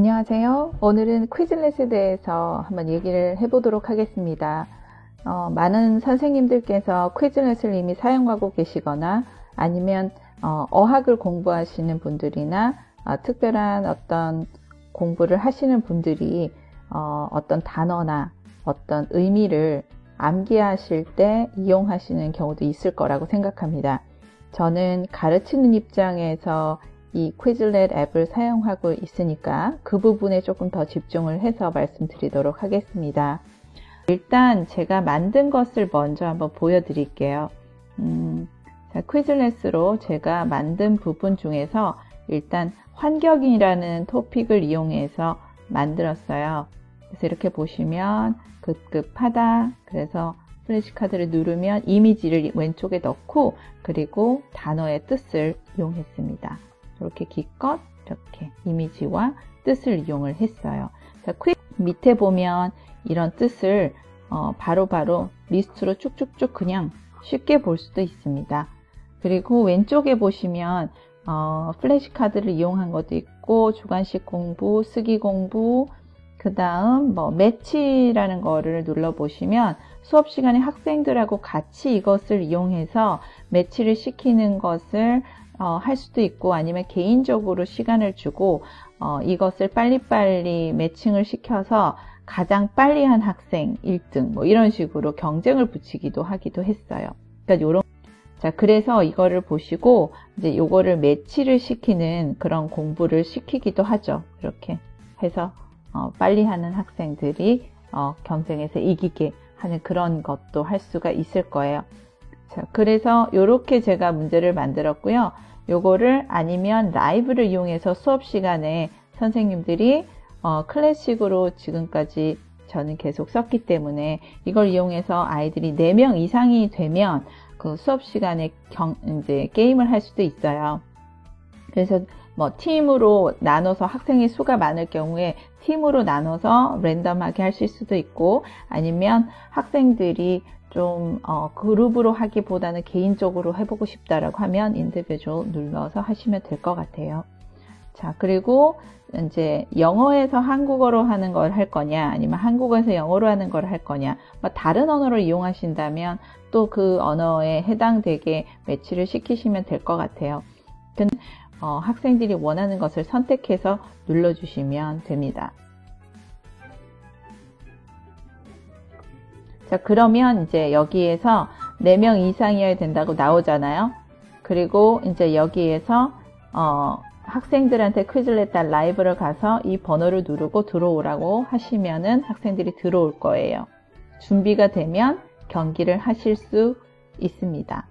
안녕하세요. 오늘은 퀴즐렛에 대해서 한번 얘기를 해보도록 하겠습니다. 많은 선생님들께서 퀴즐렛을 이미 사용하고 계시거나 아니면 어학을 공부하시는 분들이나 특별한 어떤 공부를 하시는 분들이 어떤 단어나 어떤 의미를 암기하실 때 이용하시는 경우도 있을 거라고 생각합니다. 저는 가르치는 입장에서 이 퀴즐렛 앱을 사용하고 있으니까 그 부분에 조금 더 집중을 해서 말씀드리도록 하겠습니다. 일단 제가 만든 것을 먼저 한번 보여드릴게요. 퀴즐렛으로 제가 만든 부분 중에서 일단 환경이라는 토픽을 이용해서 만들었어요. 그래서 이렇게 보시면 급급하다. 그래서 플래시카드를 누르면 이미지를 왼쪽에 넣고 그리고 단어의 뜻을 이용했습니다. 이렇게 기껏 이렇게 이미지와 뜻을 이용을 했어요. 자, 밑에 보면 이런 뜻을 바로바로 리스트로 쭉쭉쭉 그냥 쉽게 볼 수도 있습니다. 그리고 왼쪽에 보시면 플래시카드를 이용한 것도 있고 주관식 공부, 쓰기 공부, 그 다음 매치라는 거를 눌러보시면 수업 시간에 학생들하고 같이 이것을 이용해서 매치를 시키는 것을 할 수도 있고 아니면 개인적으로 시간을 주고 이것을 빨리빨리 매칭을 시켜서 가장 빨리 한 학생 1등 이런 식으로 경쟁을 붙이기도 하기도 했어요. 그러니까 자, 그래서 이거를 보시고 이제 요거를 매치를 시키는 그런 공부를 시키기도 하죠. 이렇게 해서 빨리 하는 학생들이 경쟁에서 이기게 하는 그런 것도 할 수가 있을 거예요. 자, 그래서 요렇게 제가 문제를 만들었고요. 요거를 아니면 라이브를 이용해서 수업 시간에 선생님들이 클래식으로 지금까지 저는 계속 썼기 때문에 이걸 이용해서 아이들이 4명 이상이 되면 그 수업 시간에 이제 게임을 할 수도 있어요. 그래서 팀으로 나눠서 학생의 수가 많을 경우에 팀으로 나눠서 랜덤하게 하실 수도 있고 아니면 학생들이 좀 그룹으로 하기보다는 개인적으로 해보고 싶다라고 하면 인디비주얼 눌러서 하시면 될 것 같아요. 자, 그리고 이제 영어에서 한국어로 하는 걸 할 거냐 아니면 한국어에서 영어로 하는 걸 할 거냐 다른 언어를 이용하신다면 또 그 언어에 해당되게 매치를 시키시면 될 것 같아요. 학생들이 원하는 것을 선택해서 눌러주시면 됩니다. 자, 그러면 이제 여기에서 4명 이상이어야 된다고 나오잖아요. 그리고 이제 여기에서 학생들한테 퀴즐렛 라이브를 가서 이 번호를 누르고 들어오라고 하시면은 학생들이 들어올 거예요. 준비가 되면 경기를 하실 수 있습니다.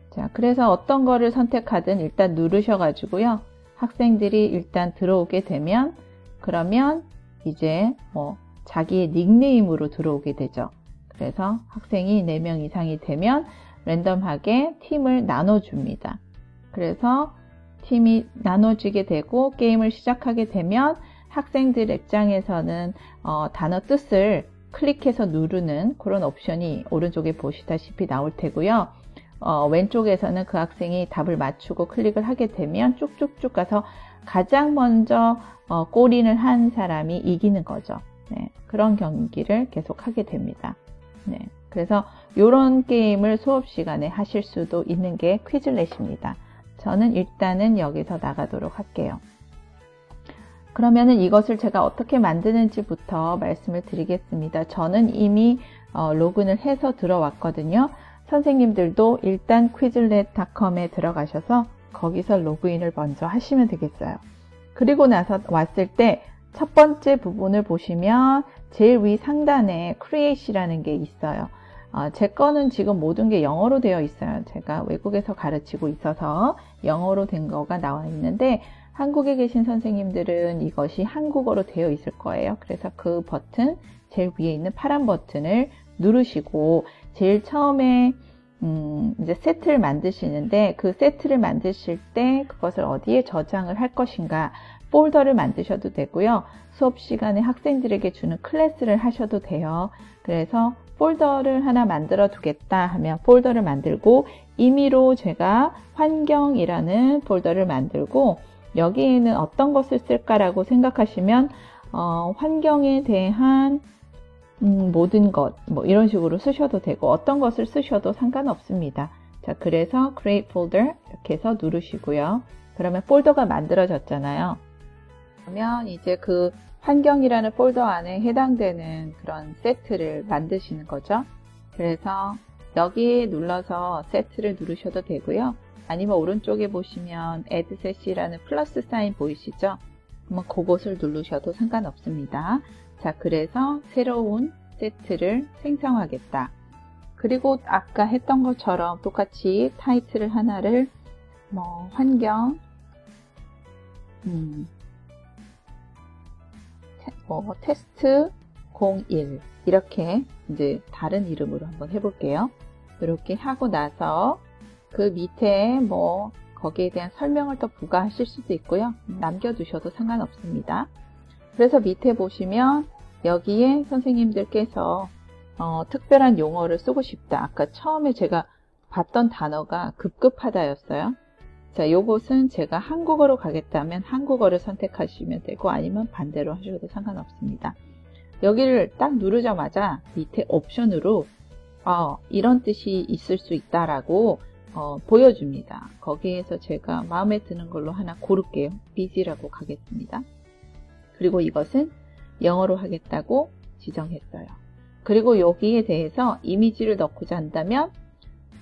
자, 그래서 어떤 거를 선택하든 일단 누르셔가지고요. 학생들이 일단 들어오게 되면 그러면 이제 자기의 닉네임으로 들어오게 되죠. 그래서 학생이 4명 이상이 되면 랜덤하게 팀을 나눠줍니다. 그래서 팀이 나눠지게 되고 게임을 시작하게 되면 학생들 입장에서는 단어 뜻을 클릭해서 누르는 그런 옵션이 오른쪽에 보시다시피 나올 테고요. 왼쪽에서는 그 학생이 답을 맞추고 클릭을 하게 되면 쭉쭉쭉 가서 가장 먼저 골인을 한 사람이 이기는 거죠. 네, 그런 경기를 계속 하게 됩니다. 네, 그래서 이런 게임을 수업 시간에 하실 수도 있는 게 퀴즐렛입니다. 저는 일단은 여기서 나가도록 할게요. 그러면은 이것을 제가 어떻게 만드는지부터 말씀을 드리겠습니다. 저는 이미 로그인을 해서 들어왔거든요. 선생님들도 일단 quizlet.com에 들어가셔서 거기서 로그인을 먼저 하시면 되겠어요. 그리고 나서 왔을 때 첫 번째 부분을 보시면 제일 위 상단에 create이라는 게 있어요. 제 거는 지금 모든 게 영어로 되어 있어요. 제가 외국에서 가르치고 있어서 영어로 된 거가 나와 있는데 한국에 계신 선생님들은 이것이 한국어로 되어 있을 거예요. 그래서 그 버튼, 제일 위에 있는 파란 버튼을 누르시고 제일 처음에 이제 세트를 만드시는데 그 세트를 만드실 때 그것을 어디에 저장을 할 것인가 폴더를 만드셔도 되고요. 수업 시간에 학생들에게 주는 클래스를 하셔도 돼요. 그래서 폴더를 하나 만들어 두겠다 하면 폴더를 만들고 임의로 제가 환경이라는 폴더를 만들고 여기에는 어떤 것을 쓸까라고 생각하시면 환경에 대한 모든 것, 뭐 이런 식으로 쓰셔도 되고 어떤 것을 쓰셔도 상관없습니다. 자, 그래서 Create Folder 이렇게 해서 누르시고요. 그러면 폴더가 만들어졌잖아요. 그러면 이제 그 환경이라는 폴더 안에 해당되는 그런 세트를 만드시는 거죠. 그래서 여기에 눌러서 세트를 누르셔도 되고요. 아니면 오른쪽에 보시면 Add Set이라는 플러스 사인 보이시죠? 그러면 그것을 누르셔도 상관없습니다. 자, 그래서 새로운 세트를 생성하겠다. 그리고 아까 했던 것처럼 똑같이 타이틀을 하나를 뭐 환경 테스트 01 이렇게 이제 다른 이름으로 한번 해볼게요. 이렇게 하고 나서 그 밑에 뭐 거기에 대한 설명을 더 부과하실 수도 있고요. 남겨두셔도 상관없습니다. 그래서 밑에 보시면 여기에 선생님들께서 특별한 용어를 쓰고 싶다. 아까 처음에 제가 봤던 단어가 급급하다였어요. 자, 요것은 제가 한국어로 가겠다면 한국어를 선택하시면 되고 아니면 반대로 하셔도 상관없습니다. 여기를 딱 누르자마자 밑에 옵션으로 이런 뜻이 있을 수 있다라고 보여줍니다. 거기에서 제가 마음에 드는 걸로 하나 고를게요. busy라고 가겠습니다. 그리고 이것은 영어로 하겠다고 지정했어요. 그리고 여기에 대해서 이미지를 넣고자 한다면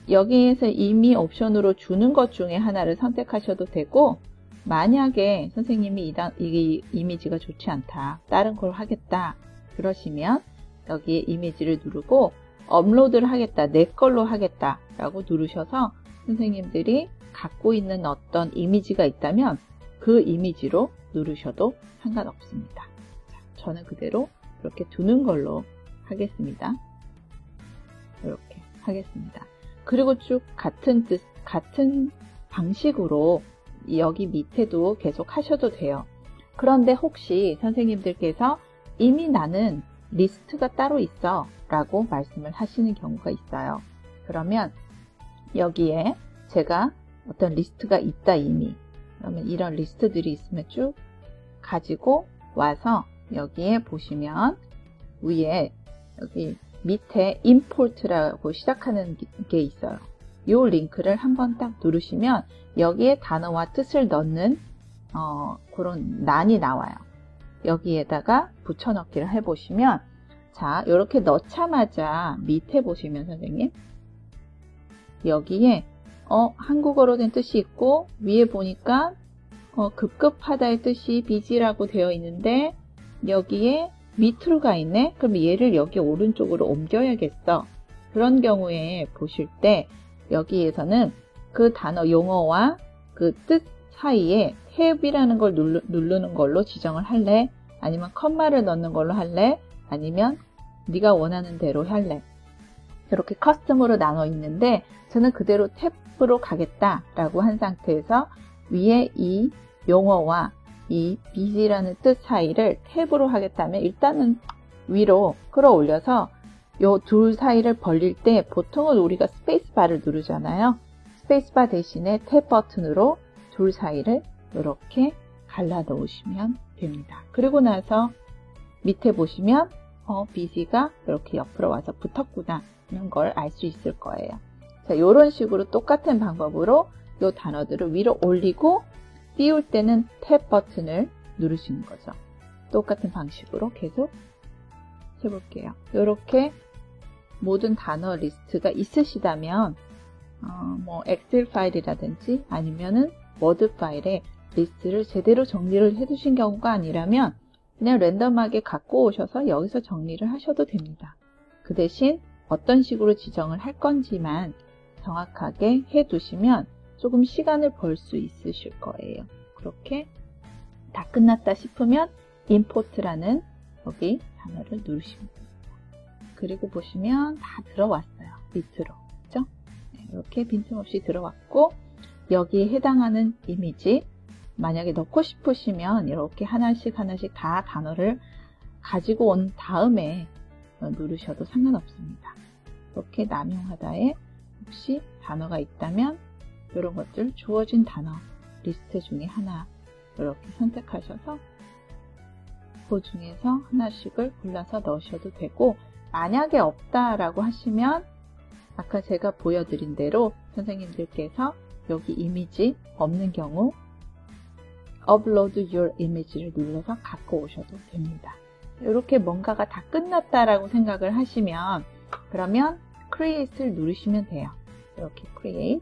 여기에서 이미 옵션으로 주는 것 중에 하나를 선택하셔도 되고 만약에 선생님이 이 이미지가 좋지 않다, 다른 걸 하겠다 그러시면 여기에 이미지를 누르고 업로드를 하겠다, 내 걸로 하겠다 라고 누르셔서 선생님들이 갖고 있는 어떤 이미지가 있다면 그 이미지로 누르셔도 상관없습니다. 자, 저는 그대로 이렇게 두는 걸로 하겠습니다. 이렇게 하겠습니다. 그리고 쭉 같은 방식으로 여기 밑에도 계속 하셔도 돼요. 그런데 혹시 선생님들께서 이미 나는 리스트가 따로 있어 라고 말씀을 하시는 경우가 있어요. 그러면 여기에 제가 어떤 리스트가 있다 이미. 그러면 이런 리스트들이 있으면 쭉 가지고 와서 여기에 보시면 위에 여기 밑에 import라고 시작하는 게 있어요. 이 링크를 한번 딱 누르시면 여기에 단어와 뜻을 넣는 그런 란이 나와요. 여기에다가 붙여넣기를 해보시면 자, 이렇게 넣자마자 밑에 보시면 선생님 여기에 한국어로 된 뜻이 있고 위에 보니까 급급하다의 뜻이 busy라고 되어 있는데 여기에 밑으로 가 있네? 그럼 얘를 여기 오른쪽으로 옮겨야겠어. 그런 경우에 보실 때 여기에서는 그 단어 용어와 그 뜻 사이에 탭이라는 걸 누르는 걸로 지정을 할래? 아니면 컴마를 넣는 걸로 할래? 아니면 네가 원하는 대로 할래? 이렇게 커스텀으로 나눠 있는데 저는 그대로 탭으로 가겠다라고 한 상태에서 위에 이 용어와 이 busy라는 뜻 사이를 탭으로 하겠다면 일단은 위로 끌어올려서 요 둘 사이를 벌릴 때 보통은 우리가 스페이스바를 누르잖아요. 스페이스바 대신에 탭 버튼으로 둘 사이를 이렇게 갈라 놓으시면 됩니다. 그리고 나서 밑에 보시면 busy가 이렇게 옆으로 와서 붙었구나 하는 걸 알 수 있을 거예요. 자, 이런 식으로 똑같은 방법으로 이 단어들을 위로 올리고 띄울 때는 탭 버튼을 누르시는 거죠. 똑같은 방식으로 계속 해볼게요. 이렇게 모든 단어 리스트가 있으시다면 뭐 엑셀 파일이라든지 아니면은 워드 파일에 리스트를 제대로 정리를 해두신 경우가 아니라면 그냥 랜덤하게 갖고 오셔서 여기서 정리를 하셔도 됩니다. 그 대신 어떤 식으로 지정을 할 건지만 정확하게 해두시면 조금 시간을 벌 수 있으실 거예요. 그렇게 다 끝났다 싶으면 import라는 여기 단어를 누르시면 됩니다. 그리고 보시면 다 들어왔어요. 밑으로. 그죠? 네, 이렇게 빈틈없이 들어왔고 여기에 해당하는 이미지 만약에 넣고 싶으시면 이렇게 하나씩 다 단어를 가지고 온 다음에 누르셔도 상관없습니다. 이렇게 남용하다에 혹시 단어가 있다면 이런 것들 주어진 단어 리스트 중에 하나 이렇게 선택하셔서 그 중에서 하나씩을 골라서 넣으셔도 되고, 만약에 없다라고 하시면 아까 제가 보여드린 대로 선생님들께서 여기 이미지 없는 경우 Upload Your Image를 눌러서 갖고 오셔도 됩니다. 이렇게 뭔가가 다 끝났다라고 생각을 하시면 그러면 Create를 누르시면 돼요. 이렇게 Create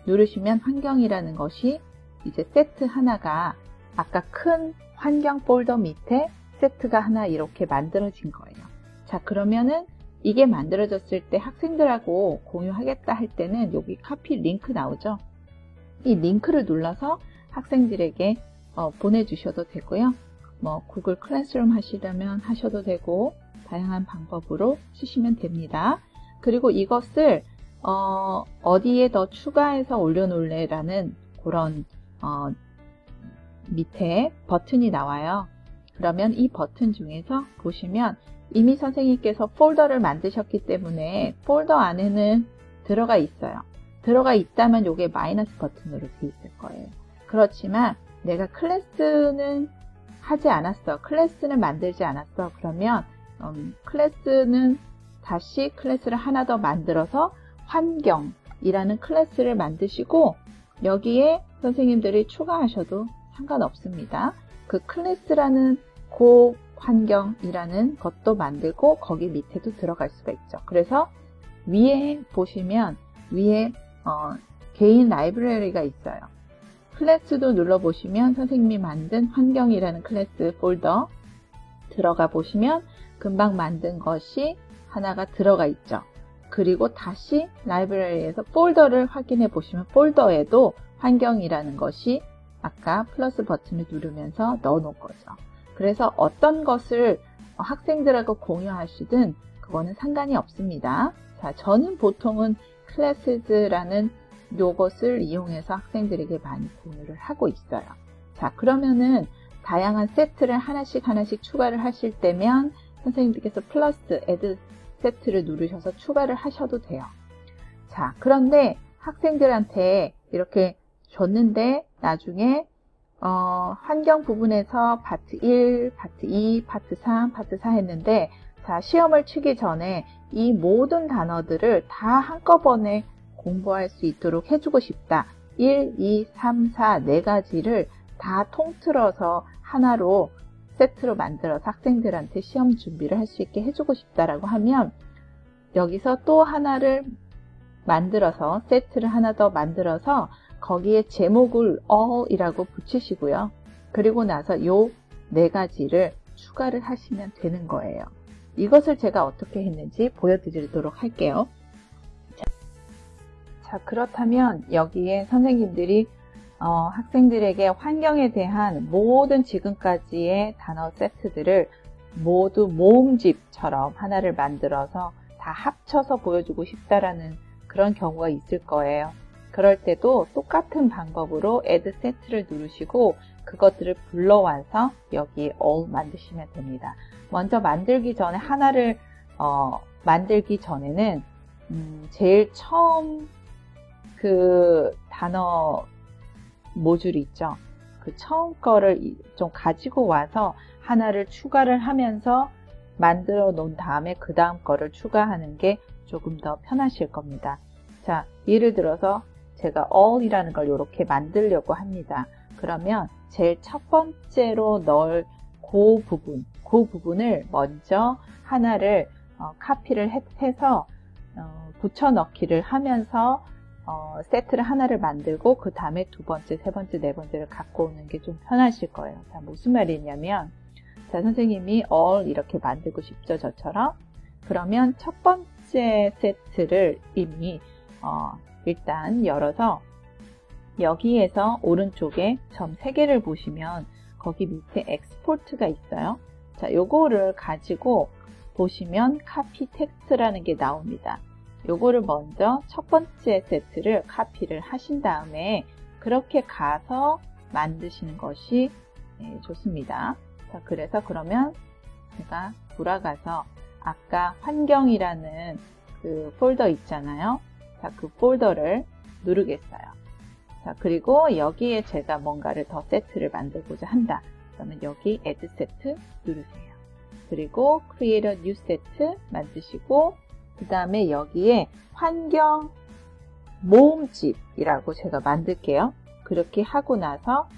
누르시면 환경이라는 것이 이제 세트 하나가 아까 큰 환경 폴더 밑에 세트가 하나 이렇게 만들어진 거예요. 자, 그러면은 이게 만들어졌을 때 학생들하고 공유하겠다 할 때는 여기 카피 링크 나오죠. 이 링크를 눌러서 학생들에게 보내주셔도 되고요. 뭐 구글 클래스룸 하시려면 하셔도 되고 다양한 방법으로 쓰시면 됩니다. 그리고 이것을 어디에 더 추가해서 올려놓을래라는 그런 밑에 버튼이 나와요. 그러면 이 버튼 중에서 보시면 이미 선생님께서 폴더를 만드셨기 때문에 폴더 안에는 들어가 있어요. 들어가 있다면 이게 마이너스 버튼으로 되어 있을 거예요. 그렇지만 내가 클래스는 하지 않았어. 클래스는 만들지 않았어. 그러면 클래스는 다시 클래스를 하나 더 만들어서 환경이라는 클래스를 만드시고 여기에 선생님들이 추가하셔도 상관없습니다. 그 클래스라는 그 환경이라는 것도 만들고 거기 밑에도 들어갈 수가 있죠. 그래서 위에 보시면 위에 개인 라이브러리가 있어요. 클래스도 눌러보시면 선생님이 만든 환경이라는 클래스 폴더 들어가 보시면 금방 만든 것이 하나가 들어가 있죠. 그리고 다시 라이브러리에서 폴더를 확인해 보시면 폴더에도 환경이라는 것이 아까 플러스 버튼을 누르면서 넣어 놓은 거죠. 그래서 어떤 것을 학생들하고 공유하시든 그거는 상관이 없습니다. 자, 저는 보통은 클래스라는 요것을 이용해서 학생들에게 많이 공유를 하고 있어요. 자, 그러면은 다양한 세트를 하나씩 추가를 하실 때면 선생님들께서 플러스 애드 세트를 누르셔서 추가를 하셔도 돼요. 자, 그런데 학생들한테 이렇게 줬는데 나중에 환경 부분에서 파트 1, 파트 2, 파트 3, 파트 4 했는데 자, 시험을 치기 전에 이 모든 단어들을 다 한꺼번에 공부할 수 있도록 해주고 싶다. 1, 2, 3, 4, 4가지를 다 통틀어서 하나로 세트로 만들어서 학생들한테 시험 준비를 할 수 있게 해주고 싶다라고 하면 여기서 또 하나를 만들어서 세트를 하나 더 만들어서 거기에 제목을 all이라고 붙이시고요. 그리고 나서 요 4가지를 추가를 하시면 되는 거예요. 이것을 제가 어떻게 했는지 보여드리도록 할게요. 자, 그렇다면 여기에 선생님들이 학생들에게 환경에 대한 모든 지금까지의 단어 세트들을 모두 모음집처럼 하나를 만들어서 다 합쳐서 보여주고 싶다라는 그런 경우가 있을 거예요. 그럴 때도 똑같은 방법으로 add set를 누르시고 그것들을 불러와서 여기 all 만드시면 됩니다. 먼저 만들기 전에 하나를 만들기 전에는 제일 처음 그 단어 모듈이 있죠. 그 처음 거를 좀 가지고 와서 하나를 추가를 하면서 만들어 놓은 다음에 그 다음 거를 추가하는 게 조금 더 편하실 겁니다. 자, 예를 들어서 제가 all이라는 걸 이렇게 만들려고 합니다. 그러면 제일 첫 번째로 넣을 그 부분을 먼저 하나를 카피를 해서 붙여넣기를 하면서 세트를 하나를 만들고 그 다음에 두 번째, 세 번째, 네 번째를 갖고 오는 게 좀 편하실 거예요. 자, 무슨 말이냐면 자, 선생님이 all 이렇게 만들고 싶죠, 저처럼. 그러면 첫 번째 세트를 이미 일단 열어서 여기에서 오른쪽에 점 3개를 보시면 거기 밑에 엑스포트가 있어요. 자, 요거를 가지고 보시면 카피 텍스트라는 게 나옵니다. 요거를 먼저 첫 번째 세트를 카피를 하신 다음에 그렇게 가서 만드시는 것이 좋습니다. 자, 그래서 그러면 제가 돌아가서 아까 환경이라는 그 폴더 있잖아요. 자, 그 폴더를 누르겠어요. 자, 그리고 여기에 제가 뭔가를 더 세트를 만들고자 한다. 그러면 여기 Add Set 누르세요. 그리고 Create a New Set 만드시고 그 다음에 여기에 환경 모음집이라고 제가 만들게요. 그렇게 하고 나서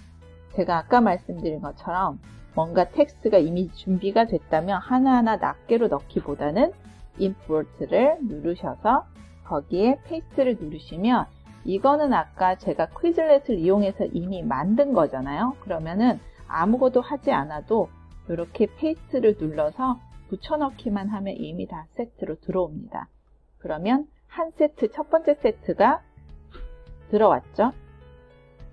제가 아까 말씀드린 것처럼 뭔가 텍스트가 이미 준비가 됐다면 하나하나 낱개로 넣기보다는 Import를 누르셔서 거기에 페이스트를 누르시면 이거는 아까 제가 퀴즐렛을 이용해서 이미 만든 거잖아요. 그러면은 아무것도 하지 않아도 이렇게 페이스트를 눌러서 붙여넣기만 하면 이미 다 세트로 들어옵니다. 그러면 한 세트, 첫 번째 세트가 들어왔죠.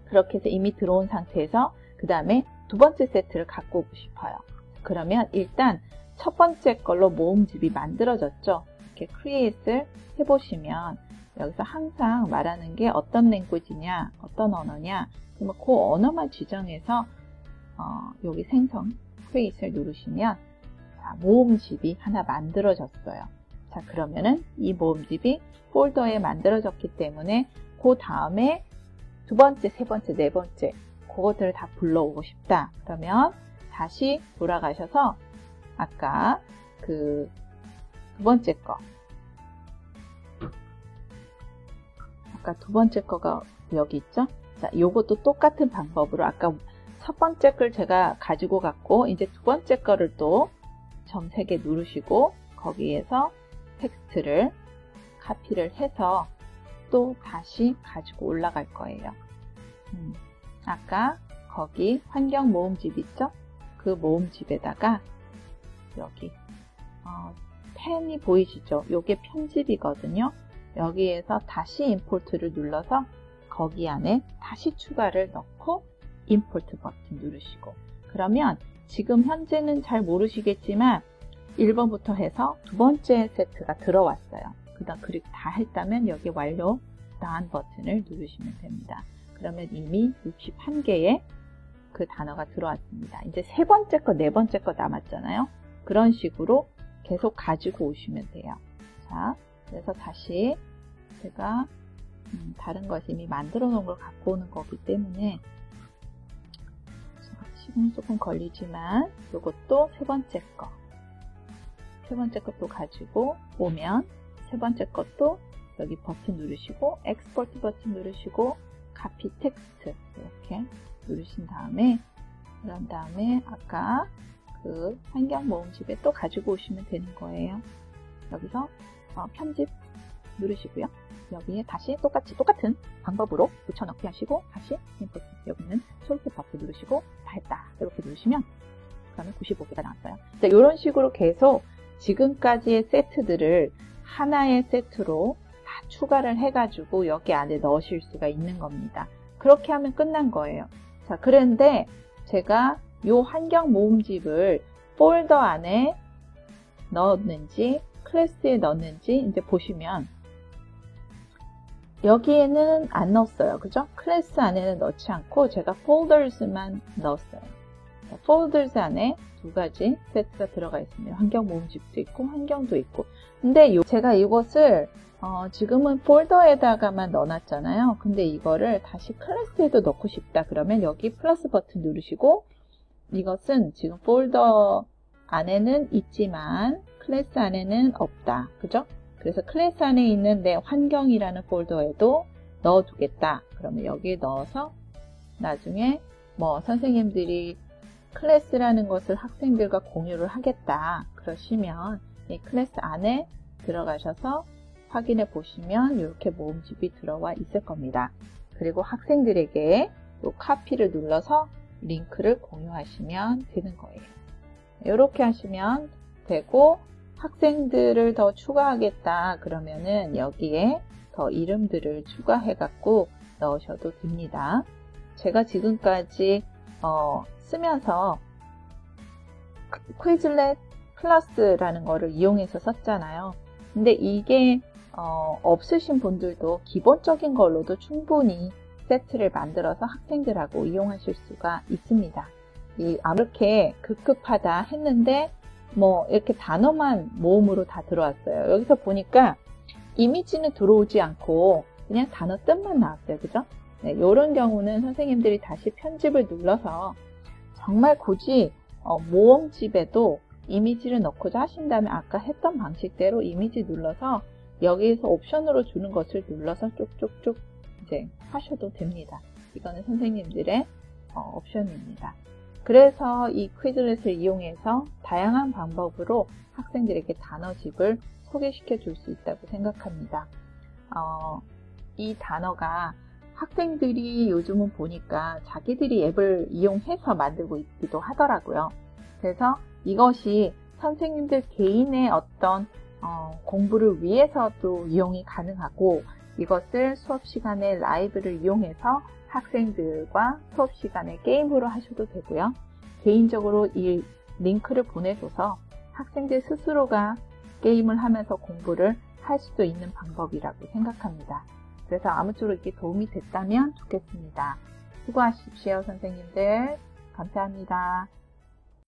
그렇게 해서 이미 들어온 상태에서 그 다음에 두 번째 세트를 갖고 오고 싶어요. 그러면 일단 첫 번째 걸로 모음집이 만들어졌죠. 이렇게 create를 해보시면 여기서 항상 말하는 게 어떤 랭귀지냐, 어떤 언어냐, 그러면 그 언어만 지정해서 여기 생성 create를 누르시면 자, 모음집이 하나 만들어졌어요. 자, 그러면은 이 모음집이 폴더에 만들어졌기 때문에 그 다음에 두 번째, 세 번째, 네 번째 그것들을 다 불러오고 싶다. 그러면 다시 돌아가셔서 아까 그 두 번째 거 아까 두 번째 거가 여기 있죠? 자, 요것도 똑같은 방법으로 아까 첫 번째 걸 제가 가지고 갔고 이제 두 번째 거를 또 점 3개 누르시고 거기에서 텍스트를 카피를 해서 또 다시 가지고 올라갈 거예요. 아까 거기 환경 모음집 있죠? 그 모음집에다가 여기 펜이 보이시죠? 요게 편집이거든요. 여기에서 다시 임포트를 눌러서 거기 안에 다시 추가를 넣고 임포트 버튼 누르시고 그러면 지금 현재는 잘 모르시겠지만 1번부터 해서 두 번째 세트가 들어왔어요. 그리고 다 했다면 여기 완료 다운 버튼을 누르시면 됩니다. 그러면 이미 61개의 그 단어가 들어왔습니다. 이제 세 번째 거, 네 번째 거 남았잖아요. 그런 식으로 계속 가지고 오시면 돼요. 자, 그래서 다시 제가 다른 것이 이미 만들어 놓은 걸 갖고 오는 거기 때문에 시간이 조금 걸리지만 이것도 세 번째 것도 가지고 오면 세 번째 것도 여기 버튼 누르시고 엑스포트 버튼 누르시고 카피 텍스트 이렇게 누르신 다음에 그런 다음에 아까 그 환경 모음집에 또 가지고 오시면 되는 거예요. 여기서 편집 누르시고요. 여기에 다시 똑같은 방법으로 붙여넣기 하시고 다시 인풋 여기는 초록색 버튼 누르시고 다 했다 이렇게 누르시면 그러면 95개가 나왔어요. 자, 이런 식으로 계속 지금까지의 세트들을 하나의 세트로 다 추가를 해가지고 여기 안에 넣으실 수가 있는 겁니다. 그렇게 하면 끝난 거예요. 자, 그런데 제가 이 환경 모음집을 폴더 안에 넣었는지 클래스에 넣었는지 이제 보시면 여기에는 안 넣었어요. 그죠? 클래스 안에는 넣지 않고 제가 폴더스만 넣었어요. 자, 폴더스 안에 두 가지 세트가 들어가 있습니다. 환경 모음집도 있고 환경도 있고. 근데 제가 이것을 지금은 폴더에다가만 넣어놨잖아요. 근데 이거를 다시 클래스에도 넣고 싶다. 그러면 여기 플러스 버튼 누르시고 이것은 지금 폴더 안에는 있지만 클래스 안에는 없다. 그죠? 그래서 클래스 안에 있는 내 환경이라는 폴더에도 넣어두겠다. 그러면 여기에 넣어서 나중에 뭐 선생님들이 클래스라는 것을 학생들과 공유를 하겠다. 그러시면 이 클래스 안에 들어가셔서 확인해 보시면 이렇게 모음집이 들어와 있을 겁니다. 그리고 학생들에게 이 카피를 눌러서 링크를 공유하시면 되는 거예요. 이렇게 하시면 되고 학생들을 더 추가하겠다 그러면은 여기에 더 이름들을 추가해 갖고 넣으셔도 됩니다. 제가 지금까지 쓰면서 퀴즐렛 플러스라는 거를 이용해서 썼잖아요. 근데 이게 없으신 분들도 기본적인 걸로도 충분히 세트를 만들어서 학생들하고 이용하실 수가 있습니다. 이렇게 급급하다 했는데 뭐 이렇게 단어만 모음으로 다 들어왔어요. 여기서 보니까 이미지는 들어오지 않고 그냥 단어 뜻만 나왔어요. 그죠? 네, 이런 경우는 선생님들이 다시 편집을 눌러서 정말 굳이 모음집에도 이미지를 넣고자 하신다면 아까 했던 방식대로 이미지 눌러서 여기에서 옵션으로 주는 것을 눌러서 쭉쭉쭉 이제 하셔도 됩니다. 이거는 선생님들의 옵션입니다. 그래서 이 퀴즐렛을 이용해서 다양한 방법으로 학생들에게 단어집을 소개시켜 줄 수 있다고 생각합니다. 이 단어가 학생들이 요즘은 보니까 자기들이 앱을 이용해서 만들고 있기도 하더라고요. 그래서 이것이 선생님들 개인의 어떤 공부를 위해서도 이용이 가능하고 이것을 수업 시간에 라이브를 이용해서 학생들과 수업 시간에 게임으로 하셔도 되고요. 개인적으로 이 링크를 보내줘서 학생들 스스로가 게임을 하면서 공부를 할 수도 있는 방법이라고 생각합니다. 그래서 아무쪼록 이렇게 도움이 됐다면 좋겠습니다. 수고하십시오, 선생님들. 감사합니다.